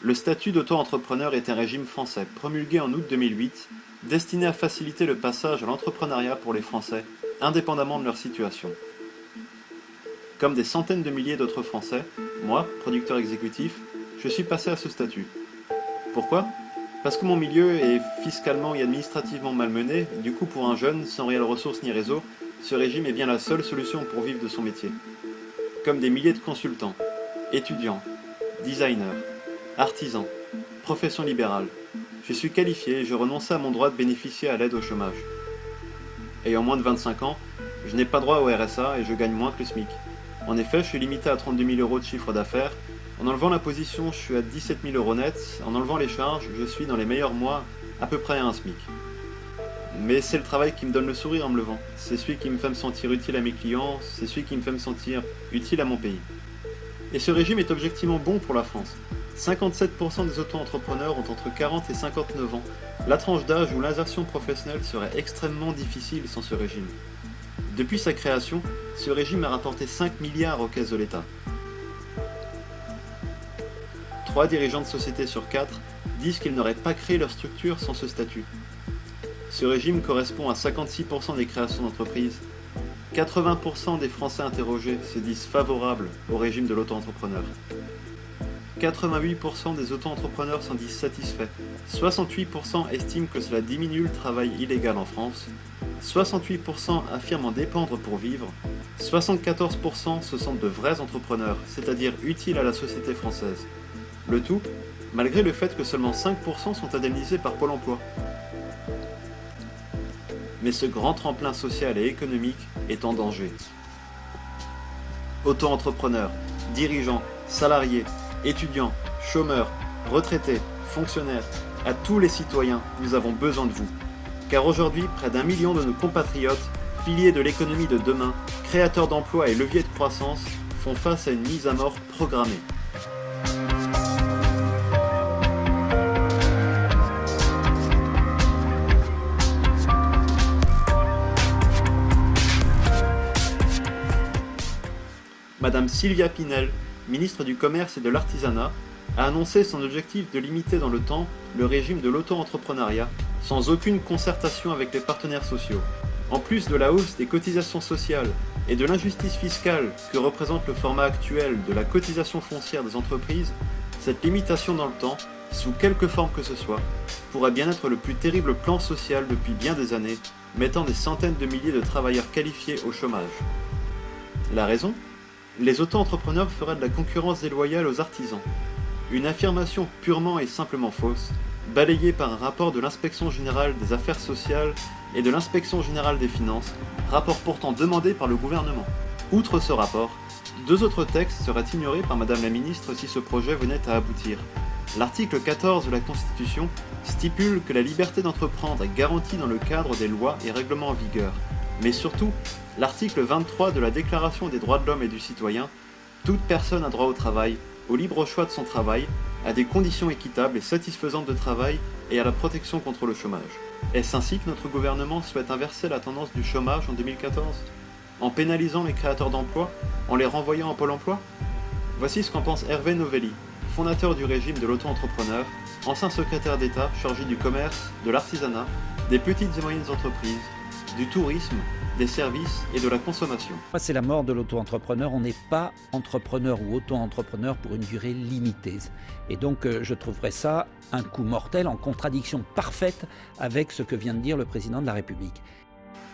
Le statut d'auto-entrepreneur est un régime français promulgué en août 2008, destiné à faciliter le passage à l'entrepreneuriat pour les Français, indépendamment de leur situation. Comme des centaines de milliers d'autres Français, moi, producteur exécutif, je suis passé à ce statut. Pourquoi ? Parce que mon milieu est fiscalement et administrativement malmené, du coup pour un jeune, sans réelles ressources ni réseau, ce régime est bien la seule solution pour vivre de son métier. Comme des milliers de consultants, étudiants, designers, artisans, professions libérales, je suis qualifié et je renonçais à mon droit de bénéficier à l'aide au chômage. Ayant moins de 25 ans, je n'ai pas droit au RSA et je gagne moins que le SMIC. En effet, je suis limité à 32 000 euros de chiffre d'affaires. En enlevant l'imposition, je suis à 17 000 euros net. En enlevant les charges, je suis dans les meilleurs mois à peu près à un SMIC. Mais c'est le travail qui me donne le sourire en me levant. C'est celui qui me fait me sentir utile à mes clients, c'est celui qui me fait me sentir utile à mon pays. Et ce régime est objectivement bon pour la France. 57% des auto-entrepreneurs ont entre 40 et 59 ans, la tranche d'âge où l'insertion professionnelle serait extrêmement difficile sans ce régime. Depuis sa création, ce régime a rapporté 5 milliards aux caisses de l'État. 3 dirigeants de sociétés sur 4 disent qu'ils n'auraient pas créé leur structure sans ce statut. Ce régime correspond à 56% des créations d'entreprises. 80% des Français interrogés se disent favorables au régime de l'auto-entrepreneur. 88% des auto-entrepreneurs s'en disent satisfaits. 68% estiment que cela diminue le travail illégal en France. 68% affirment en dépendre pour vivre. 74% se sentent de vrais entrepreneurs, c'est-à-dire utiles à la société française. Le tout, malgré le fait que seulement 5% sont indemnisés par Pôle emploi. Mais ce grand tremplin social et économique est en danger. Auto-entrepreneurs, dirigeants, salariés, étudiants, chômeurs, retraités, fonctionnaires, à tous les citoyens, nous avons besoin de vous. Car aujourd'hui, près d'1 million de nos compatriotes, piliers de l'économie de demain, créateurs d'emplois et leviers de croissance, font face à une mise à mort programmée. Madame Sylvia Pinel, ministre du Commerce et de l'Artisanat, a annoncé son objectif de limiter dans le temps le régime de l'auto-entrepreneuriat, sans aucune concertation avec les partenaires sociaux. En plus de la hausse des cotisations sociales et de l'injustice fiscale que représente le format actuel de la cotisation foncière des entreprises, cette limitation dans le temps, sous quelque forme que ce soit, pourrait bien être le plus terrible plan social depuis bien des années, mettant des centaines de milliers de travailleurs qualifiés au chômage. La raison ? Les auto-entrepreneurs feraient de la concurrence déloyale aux artisans. Une affirmation purement et simplement fausse, balayée par un rapport de l'Inspection générale des affaires sociales et de l'Inspection générale des finances, rapport pourtant demandé par le gouvernement. Outre ce rapport, 2 autres textes seraient ignorés par Madame la Ministre si ce projet venait à aboutir. L'article 14 de la Constitution stipule que la liberté d'entreprendre est garantie dans le cadre des lois et règlements en vigueur. Mais surtout, l'article 23 de la Déclaration des droits de l'homme et du citoyen, toute personne a droit au travail, au libre choix de son travail, à des conditions équitables et satisfaisantes de travail et à la protection contre le chômage. Est-ce ainsi que notre gouvernement souhaite inverser la tendance du chômage en 2014 ? En pénalisant les créateurs d'emplois ? En les renvoyant à Pôle emploi ? Voici ce qu'en pense Hervé Novelli, fondateur du régime de l'auto-entrepreneur, ancien secrétaire d'État chargé du commerce, de l'artisanat, des petites et moyennes entreprises, du tourisme, des services et de la consommation. C'est la mort de l'auto-entrepreneur. On n'est pas entrepreneur ou auto-entrepreneur pour une durée limitée. Et donc je trouverais ça un coup mortel, en contradiction parfaite avec ce que vient de dire le président de la République.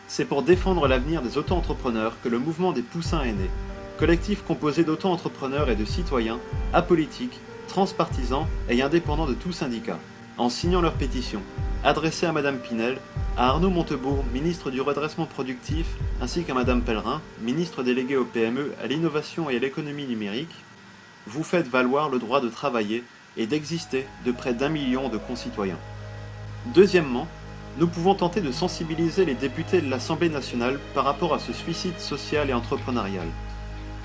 C'est pour défendre l'avenir des auto-entrepreneurs que le mouvement des Poussins est né. Collectif composé d'auto-entrepreneurs et de citoyens, apolitiques, transpartisans et indépendants de tout syndicat. En signant leur pétition, adressée à Madame Pinel, à Arnaud Montebourg, ministre du redressement productif, ainsi qu'à Madame Pellerin, ministre déléguée au PME, à l'innovation et à l'économie numérique, vous faites valoir le droit de travailler et d'exister de près d'1 million de concitoyens. Deuxièmement, nous pouvons tenter de sensibiliser les députés de l'Assemblée nationale par rapport à ce suicide social et entrepreneurial.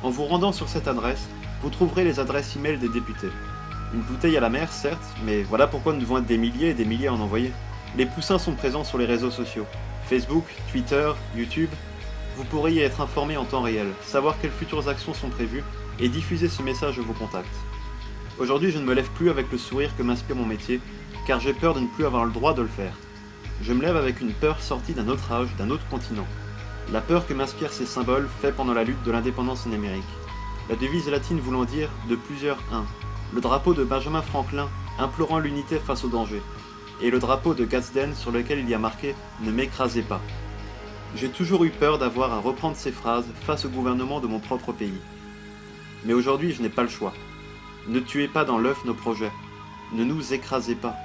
En vous rendant sur cette adresse, vous trouverez les adresses e-mail des députés. Une bouteille à la mer, certes, mais voilà pourquoi nous devons être des milliers et des milliers à en envoyer. Les Poussins sont présents sur les réseaux sociaux, Facebook, Twitter, YouTube. Vous pourrez y être informé en temps réel, savoir quelles futures actions sont prévues et diffuser ce message à vos contacts. Aujourd'hui, je ne me lève plus avec le sourire que m'inspire mon métier, car j'ai peur de ne plus avoir le droit de le faire. Je me lève avec une peur sortie d'un autre âge, d'un autre continent. La peur que m'inspirent ces symboles faits pendant la lutte de l'indépendance en Amérique. La devise latine voulant dire « de plusieurs un », le drapeau de Benjamin Franklin implorant l'unité face au danger, et le drapeau de Gadsden sur lequel il y a marqué « ne m'écrasez pas ». J'ai toujours eu peur d'avoir à reprendre ces phrases face au gouvernement de mon propre pays. Mais aujourd'hui, je n'ai pas le choix. Ne tuez pas dans l'œuf nos projets. Ne nous écrasez pas.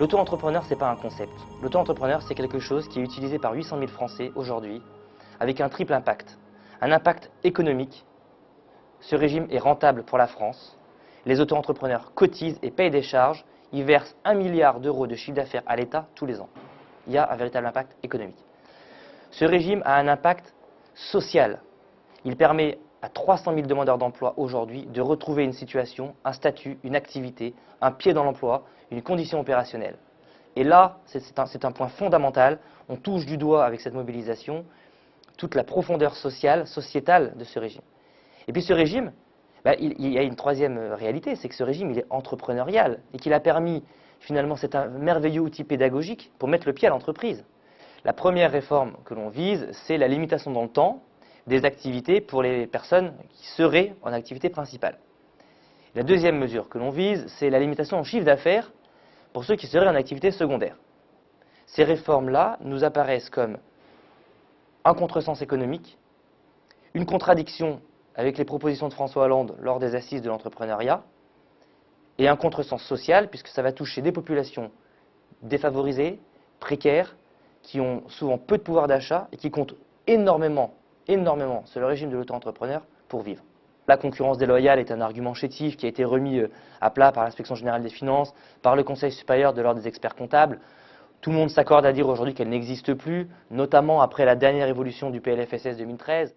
L'auto-entrepreneur, ce n'est pas un concept. L'auto-entrepreneur, c'est quelque chose qui est utilisé par 800 000 Français aujourd'hui, avec un triple impact. Un impact économique. Ce régime est rentable pour la France. Les auto-entrepreneurs cotisent et payent des charges. Ils versent 1 milliard d'euros de chiffre d'affaires à l'État tous les ans. Il y a un véritable impact économique. Ce régime a un impact social. Il permet à 300 000 demandeurs d'emploi aujourd'hui de retrouver une situation, un statut, une activité, un pied dans l'emploi, une condition opérationnelle. Et là, c'est un point fondamental. On touche du doigt avec cette mobilisation toute la profondeur sociale, sociétale de ce régime. Et puis ce régime, il y a une troisième réalité, c'est que ce régime il est entrepreneurial et qu'il a permis, finalement, c'est un merveilleux outil pédagogique pour mettre le pied à l'entreprise. La première réforme que l'on vise, c'est la limitation dans le temps des activités pour les personnes qui seraient en activité principale. La deuxième mesure que l'on vise, c'est la limitation en chiffre d'affaires pour ceux qui seraient en activité secondaire. Ces réformes-là nous apparaissent comme un contresens économique, une contradiction avec les propositions de François Hollande lors des assises de l'entrepreneuriat, et un contresens social, puisque ça va toucher des populations défavorisées, précaires, qui ont souvent peu de pouvoir d'achat et qui comptent énormément sur le régime de l'auto-entrepreneur pour vivre. La concurrence déloyale est un argument chétif qui a été remis à plat par l'Inspection générale des finances, par le Conseil supérieur de l'ordre des experts comptables. Tout le monde s'accorde à dire aujourd'hui qu'elle n'existe plus, notamment après la dernière évolution du PLFSS 2013.